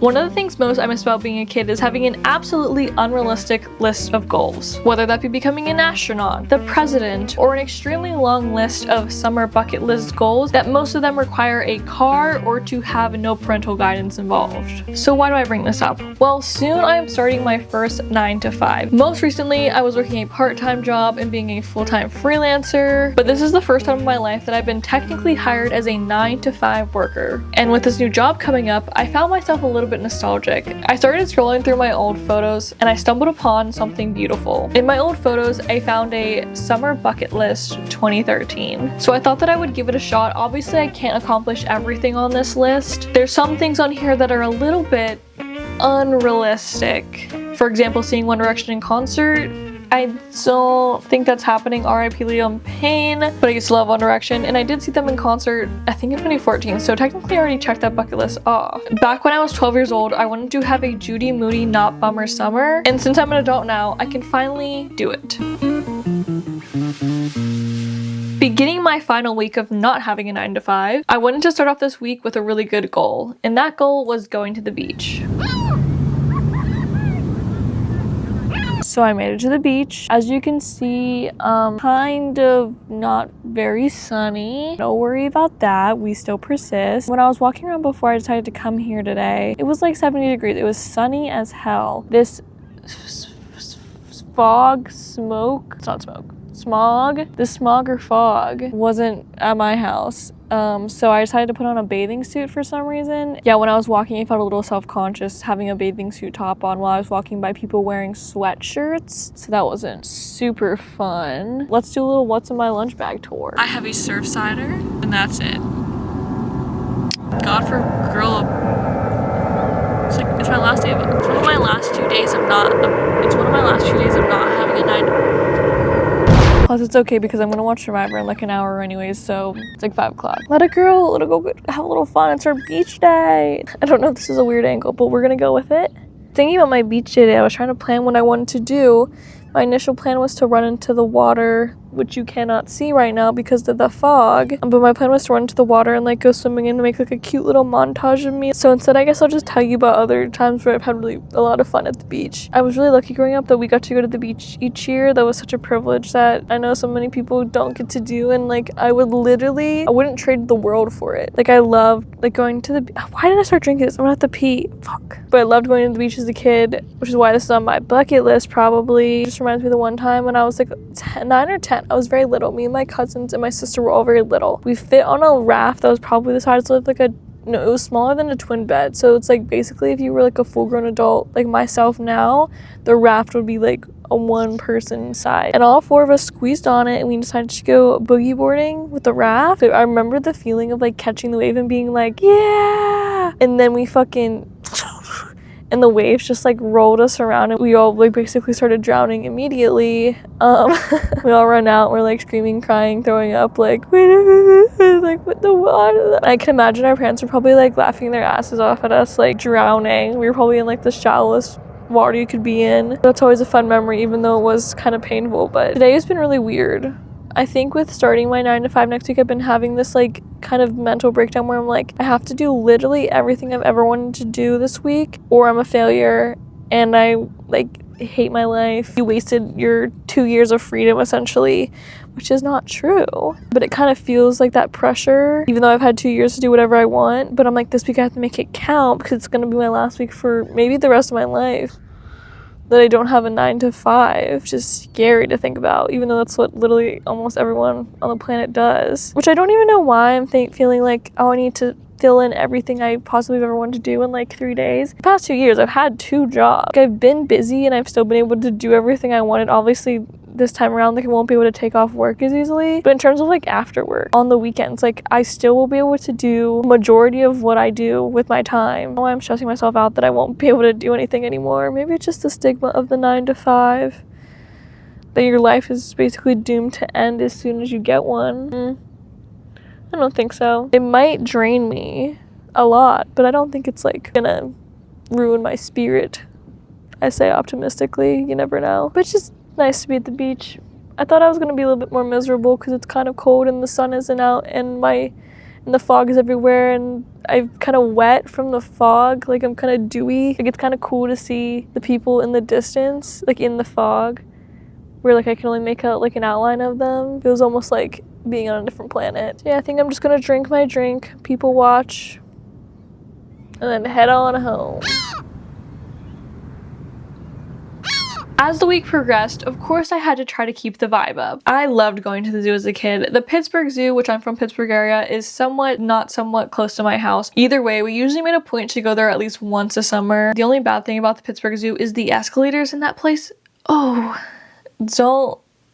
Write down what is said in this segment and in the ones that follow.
One of the things most I miss about being a kid is having an absolutely unrealistic list of goals, whether that be becoming an astronaut, the president, or an extremely long list of summer bucket list goals that most of them require a car or to have no parental guidance involved. So why do I bring this up? Well, soon I am starting my first 9 to 5. Most recently, I was working a part-time job and being a full-time freelancer, but this is the first time in my life that I've been technically hired as a 9 to 5 worker. And with this new job coming up, I found myself a little bit nostalgic. I started scrolling through my old photos and I stumbled upon something beautiful. In my old photos, I found a summer bucket list 2013. So I thought that I would give it a shot. Obviously, I can't accomplish everything on this list. There's some things on here that are a little bit unrealistic. For example, seeing One Direction in concert. I don't think that's happening, RIP Liam Payne, but I used to love One Direction, and I did see them in concert, I think in 2014, so technically I already checked that bucket list off. Back when I was 12 years old, I wanted to have a Judy Moody Not Bummer summer, and since I'm an adult now, I can finally do it. Beginning my final week of not having a 9 to 5, I wanted to start off this week with a really good goal, and that goal was going to the beach. So I made it to the beach. As you can see, kind of not very sunny. Don't worry about that, we still persist. When I was walking around before I decided to come here today, it was like 70 degrees. It was sunny as hell. This fog, smoke, it's not smoke, smog, the smog or fog wasn't at my house. So I decided to put on a bathing suit for some reason. Yeah, when I was walking, I felt a little self-conscious having a bathing suit top on while I was walking by people wearing sweatshirts. So that wasn't super fun. Let's do a little what's in my lunch bag tour. I have a surf cider, and that's it. God for girl. It's my last day of it. It's one of my last 2 days of not having a night. Plus, it's okay because I'm gonna watch Survivor in like an hour anyways, so it's like 5 o'clock. Let it go, have a little fun. It's our beach day. I don't know if this is a weird angle, but we're gonna go with it. Thinking about my beach day today, I was trying to plan what I wanted to do. My initial plan was to run into the water, which you cannot see right now because of the fog. But my plan was to run into the water and like go swimming in to make like a cute little montage of me. So instead, I guess I'll just tell you about other times where I've had really a lot of fun at the beach. I was really lucky growing up that we got to go to the beach each year. That was such a privilege that I know so many people don't get to do. And like I wouldn't trade the world for it. Like I loved like going to the why did I start drinking this? I'm gonna have to pee. Fuck. But I loved going to the beach as a kid, which is why this is on my bucket list probably. It just reminds me of the one time when I was like 9 or 10. I was very little. Me and my cousins and my sister were all very little. We fit on a raft that was probably the size of like it was smaller than a twin bed. So it's like basically if you were like a full-grown adult like myself now, the raft would be like a 1-person size. And all 4 of us squeezed on it and we decided to go boogie boarding with the raft. I remember the feeling of like catching the wave and being like, yeah! And then we fucking and the waves just like rolled us around and we all like basically started drowning immediately. We all run out, we're like screaming, crying, throwing up, like with the water. I can imagine our parents were probably like laughing their asses off at us, like drowning. We were probably in like the shallowest water you could be in. That's always a fun memory, even though it was kind of painful. But today has been really weird. I think with starting my 9 to 5 next week, I've been having this like kind of mental breakdown where I'm like, I have to do literally everything I've ever wanted to do this week or I'm a failure and I like hate my life. You wasted your 2 years of freedom essentially, which is not true. But it kind of feels like that pressure, even though I've had 2 years to do whatever I want. But I'm like, this week I have to make it count because it's going to be my last week for maybe the rest of my life. That I don't have a 9 to 5, just scary to think about, even though that's what literally almost everyone on the planet does. Which I don't even know why I'm feeling like, oh, I need to fill in everything I possibly ever wanted to do in like 3 days. The past 2 years, I've had 2 jobs. Like, I've been busy and I've still been able to do everything I wanted. Obviously, this time around, like I won't be able to take off work as easily. But in terms of like after work, on the weekends, like I still will be able to do majority of what I do with my time. Now I'm stressing myself out that I won't be able to do anything anymore. Maybe it's just the stigma of the 9 to 5. That your life is basically doomed to end as soon as you get one. I don't think so. It might drain me a lot, but I don't think it's like gonna ruin my spirit. I say optimistically, you never know. But it's just nice to be at the beach. I thought I was going to be a little bit more miserable because it's kind of cold and the sun isn't out and my and the fog is everywhere, and I'm kind of wet from the fog. Like, I'm kind of dewy. Like, it's kind of cool to see the people in the distance, like in the fog, where like I can only make out like an outline of them. It was almost like being on a different planet. Yeah, I think I'm just gonna drink my drink, people watch, and then head on home. As the week progressed, of course I had to try to keep the vibe up. I loved going to the zoo as a kid. The Pittsburgh Zoo, which I'm from Pittsburgh area, is somewhat close to my house. Either way, we usually made a point to go there at least once a summer. The only bad thing about the Pittsburgh Zoo is the escalators in that place. Oh,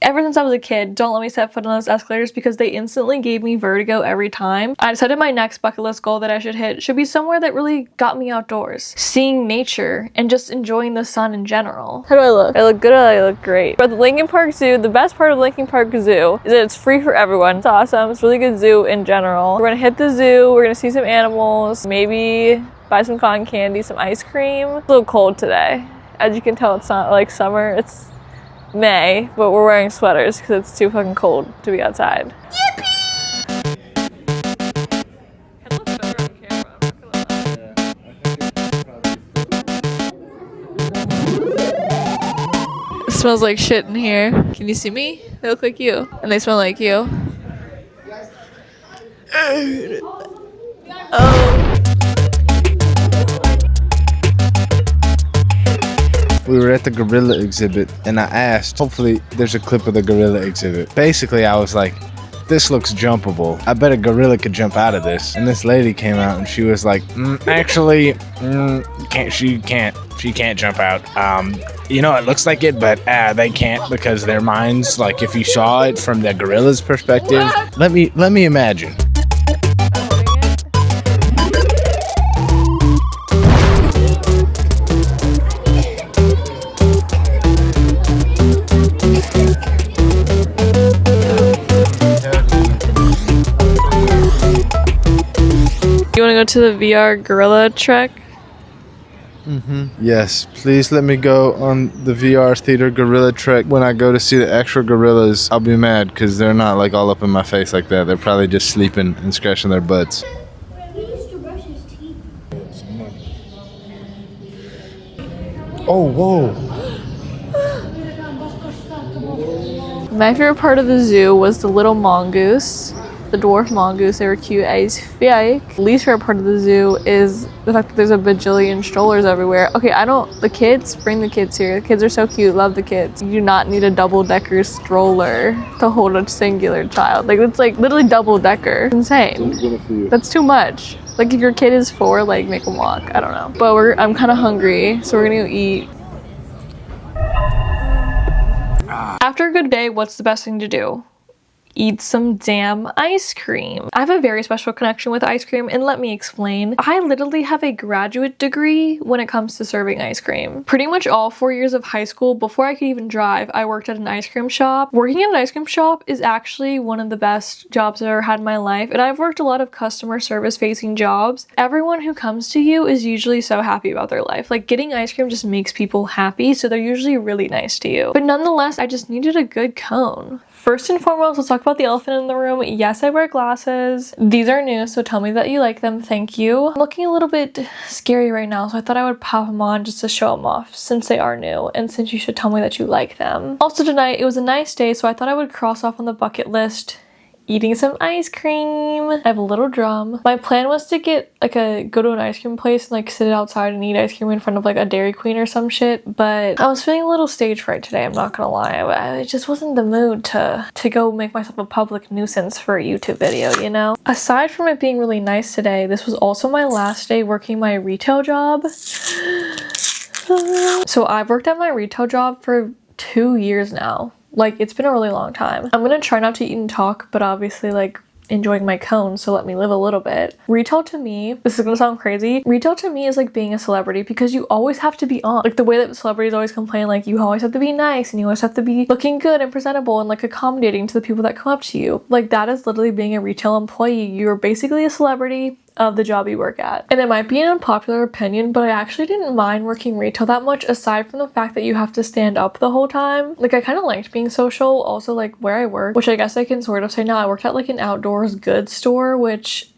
ever since I was a kid, don't let me set foot on those escalators because they instantly gave me vertigo every time. I decided my next bucket list goal that I should hit should be somewhere that really got me outdoors. Seeing nature and just enjoying the sun in general. How do I look? I look good or I look great? But the Lincoln Park Zoo, the best part of the Lincoln Park Zoo is that it's free for everyone. It's awesome. It's a really good zoo in general. We're gonna hit the zoo, we're gonna see some animals, maybe buy some cotton candy, some ice cream. It's a little cold today. As you can tell, it's not like summer. It's May, but we're wearing sweaters because it's too fucking cold to be outside. Yippee! It smells like shit in here. Can you see me? They look like you. And they smell like you. Oh. We were at the gorilla exhibit and I asked, hopefully there's a clip of the gorilla exhibit. Basically, I was like, this looks jumpable. I bet a gorilla could jump out of this. And this lady came out and she was like, she can't jump out. You know, it looks like it, but they can't because their minds, like if you saw it from the gorilla's perspective, let me imagine. You want to go to the VR gorilla trek? Yes, please let me go on the VR theater gorilla trek. When I go to see the actual gorillas, I'll be mad because they're not like all up in my face like that. They're probably just sleeping and scratching their butts. He used to brush his teeth. Oh, whoa. My favorite part of the zoo was the little mongoose. The dwarf mongoose, they were cute as fuck. Least favorite part of the zoo is the fact that there's a bajillion strollers everywhere. Okay, bring the kids here. The kids are so cute, love the kids. You do not need a double-decker stroller to hold a singular child. Like, it's like literally double-decker. Insane. That's too much. Like, if your kid is 4, like, make them walk. I don't know. But I'm kind of hungry, so we're gonna go eat. After a good day, what's the best thing to do? Eat some damn ice cream. I have a very special connection with ice cream, and let me explain. I literally have a graduate degree when it comes to serving ice cream. Pretty much all 4 years of high school, before I could even drive, I worked at an ice cream shop. Working at an ice cream shop is actually one of the best jobs I've ever had in my life, and I've worked a lot of customer service facing jobs. Everyone who comes to you is usually so happy about their life. Like, getting ice cream just makes people happy, so they're usually really nice to you. But nonetheless, I just needed a good cone. First and foremost, let's talk about the elephant in the room. Yes, I wear glasses. These are new, so tell me that you like them. Thank you. I'm looking a little bit scary right now, so I thought I would pop them on just to show them off since they are new and since you should tell me that you like them. Also tonight, it was a nice day, so I thought I would cross off on the bucket list eating some ice cream. I have a little drum. My plan was to go to an ice cream place and like sit outside and eat ice cream in front of like a Dairy Queen or some shit, but I was feeling a little stage fright today, I'm not gonna lie. I just wasn't in the mood to go make myself a public nuisance for a YouTube video, you know? Aside from it being really nice today, this was also my last day working my retail job. So I've worked at my retail job for 2 years now. Like, it's been a really long time. I'm gonna try not to eat and talk, but obviously, like, enjoying my cone, so let me live a little bit. Retail to me, this is gonna sound crazy, retail to me is like being a celebrity because you always have to be on. Like, the way that celebrities always complain, like, you always have to be nice and you always have to be looking good and presentable and like accommodating to the people that come up to you. Like, that is literally being a retail employee. You're basically a celebrity of the job you work at. And it might be an unpopular opinion, but I actually didn't mind working retail that much, aside from the fact that you have to stand up the whole time. Like, I kind of liked being social. Also, like, where I work, which I guess I can sort of say now, I worked at like an outdoors goods store, which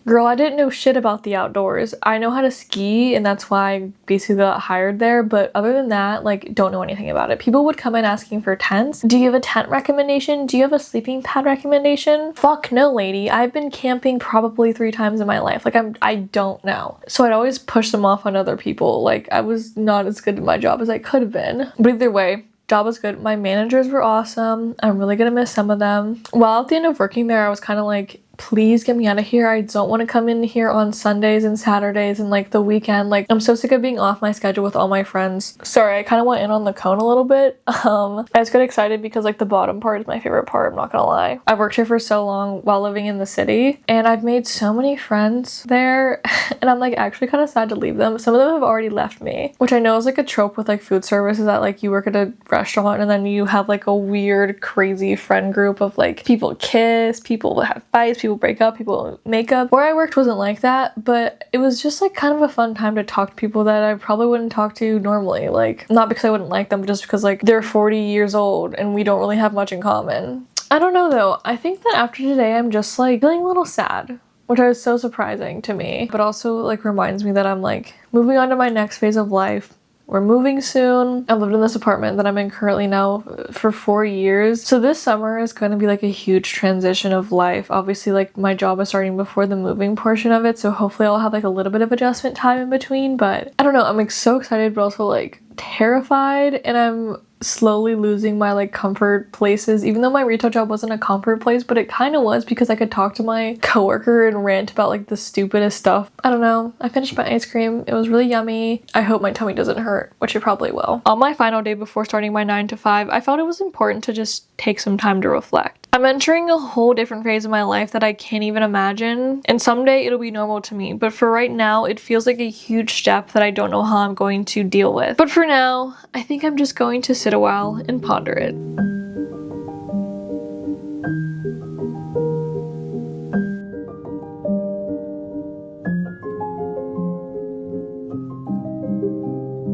girl, I didn't know shit about the outdoors. I know how to ski, and that's why I basically got hired there, but other than that, like, don't know anything about it. People would come in asking for tents. Do you have a tent recommendation? Do you have a sleeping pad recommendation? Fuck no, lady. I've been camping probably 3 times in my life. Like, I don't know. So I'd always push them off on other people. Like, I was not as good at my job as I could have been. But either way, job was good. My managers were awesome. I'm really gonna miss some of them. While at the end of working there, I was kind of like, please get me out of here. I don't want to come in here on Sundays and Saturdays and like the weekend. Like, I'm so sick of being off my schedule with all my friends. Sorry, I kind of went in on the cone a little bit. I just got excited because like the bottom part is my favorite part, I'm not gonna lie. I've worked here for so long while living in the city, and I've made so many friends there, and I'm like actually kind of sad to leave them. Some of them have already left me, which I know is like a trope with like food service, is that like you work at a restaurant and then you have like a weird crazy friend group of like people kiss, people have fights, people break up, people make up. Where I worked wasn't like that, but it was just like kind of a fun time to talk to people that I probably wouldn't talk to normally. Like, not because I wouldn't like them, but just because like they're 40 years old and we don't really have much in common. I don't know though. I think that after today I'm just like feeling a little sad, which is so surprising to me, but also like reminds me that I'm like moving on to my next phase of life. We're moving soon. I've lived in this apartment that I'm in currently now for 4 years. So this summer is going to be like a huge transition of life. Obviously, like my job is starting before the moving portion of it. So hopefully I'll have like a little bit of adjustment time in between. But I don't know. I'm like so excited, but also like terrified. And I'm slowly losing my like comfort places, even though my retail job wasn't a comfort place, but it kind of was, because I could talk to my coworker and rant about like the stupidest stuff. I don't know. I finished my ice cream. It was really yummy. I hope my tummy doesn't hurt, which it probably will. On my final day before starting my 9 to 5, I felt it was important to just take some time to reflect. I'm entering a whole different phase of my life that I can't even imagine, and someday it'll be normal to me, but for right now it feels like a huge step that I don't know how I'm going to deal with. But for now, I think I'm just going to sit a while and ponder it.